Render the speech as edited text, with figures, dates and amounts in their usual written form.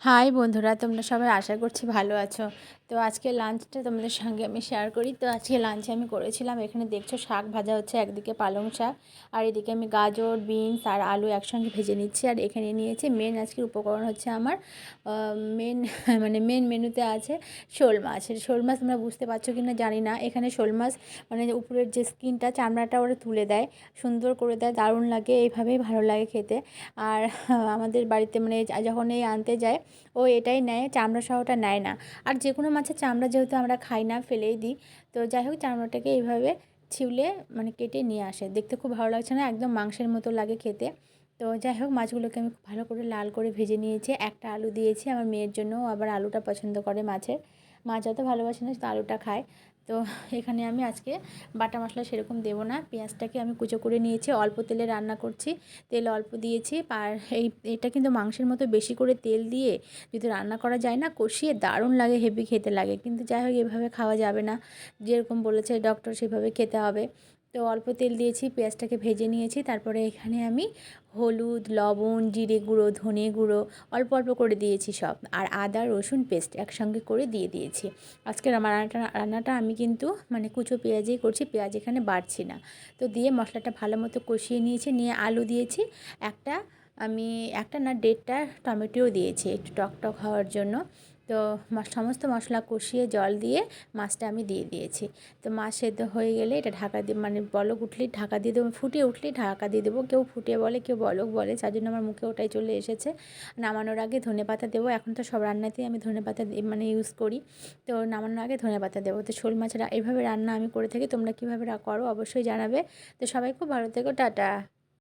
High বন্ধুরা, তোমরা সবাই আশা করছি ভালো আছো। তো আজকে লাঞ্চটা তোমাদের সঙ্গে আমি শেয়ার করি। তো আজকে লাঞ্চে আমি করেছিলাম, এখানে দেখছো শাক ভাজা হচ্ছে, একদিকে পালং শাক আর এদিকে আমি গাজর, বিনস আর আলু একসঙ্গে ভেজে নিচ্ছি। আর এখানে নিয়েছি মেন আজকের উপকরণ হচ্ছে আমার মেন মানে মেন মেনুতে আছে শোল মাছ। শোল মাছ তোমরা বুঝতে পারছো কি না জানি না। এখানে শোল মাছ মানে উপরের যে স্কিনটা, চামড়াটা ওরা তুলে দেয়, সুন্দর করে দেয়, দারুণ লাগে, এইভাবেই ভালো লাগে খেতে। আর আমাদের বাড়িতে মানে যখন এই আনতে যায় ও এটাই নেয়, চামড়া সহটা নেয় না। আর যে কোনো মাছের চামড়া যেহেতু আমরা খাই না, ফেলেই দিই, তো যাই হোক চামড়াটাকে এইভাবে ছিউলে মানে কেটে নিয়ে আসে। দেখতে খুব ভালো লাগছে না, একদম মাংসের মতো লাগে খেতে। তো যাই হোক মাছগুলোকে আমি ভালো করে লাল করে ভেজে নিয়েছি। একটা আলু দিয়েছি আমার মেয়ের জন্য, আবার আলুটা পছন্দ করে মাছের। মাছ অত ভালোবাসে না, তো আলুটা খায়। তো এখানে আমি আজকে বাটা মশলা সেরকম দেবো না, পেঁয়াজটাকে আমি কুচো করে নিয়েছি, অল্প তেলে রান্না করছি, তেল অল্প দিয়েছি। আর এটা কিন্তু মাংসের মতো বেশি করে তেল দিয়ে যদি রান্না করা যায় না, কষিয়ে দারুণ লাগে, হেভি খেতে লাগে। কিন্তু যাই হোক এভাবে খাওয়া যাবে না, যেরকম বলেছে ডক্টর সেভাবে খেতে হবে। তো অল্প তেল দিয়েছি, পেঁয়াজটাকে ভেজে নিয়েছি। তারপরে এখানে আমি হলুদ, লবণ, জিরে গুঁড়ো, ধনে গুঁড়ো অল্প অল্প করে দিয়েছি সব, আর আদা রসুন পেস্ট একসঙ্গে করে দিয়ে দিয়েছি। আজকের আমার রান্নাটা আমি কিন্তু মানে কুচো পেঁয়াজেই করছি, পেঁয়াজ এখানে বাড়ছি না। তো দিয়ে মশলাটা ভালো মতো কষিয়ে নিয়েছি, নিয়ে আলু দিয়েছি একটা, আমি একটা না 1.5টা টমেটোও দিয়েছি একটু টক টক হওয়ার জন্য। তো সমস্ত মশলা কষিয়ে জল দিয়ে মাছটা আমি দিয়ে দিয়েছি। তো মাছ সেদ্ধ হয়ে গেলে এটা ঢাকা দিয়ে মানে বলক উঠলেই ঢাকা দিয়ে দেবো, ফুটিয়ে উঠলেই ঢাকা দিয়ে দেবো। কেউ ফুটিয়ে বলে, কেউ বলক বলে, যার জন্য আমার মুখে ওটাই চলে এসেছে। নামানোর আগে ধনেপাতা দেবো, এখন তো সব রান্নাতেই আমি ধনেপাতা মানে ইউজ করি। তো নামানোর আগে ধনেপাতা দেবো। তো শোল মাছের এইভাবে রান্না আমি করে থাকি, তোমরা কীভাবে করো অবশ্যই জানাবে। তো সবাই খুব ভালো থেকো, টাটা।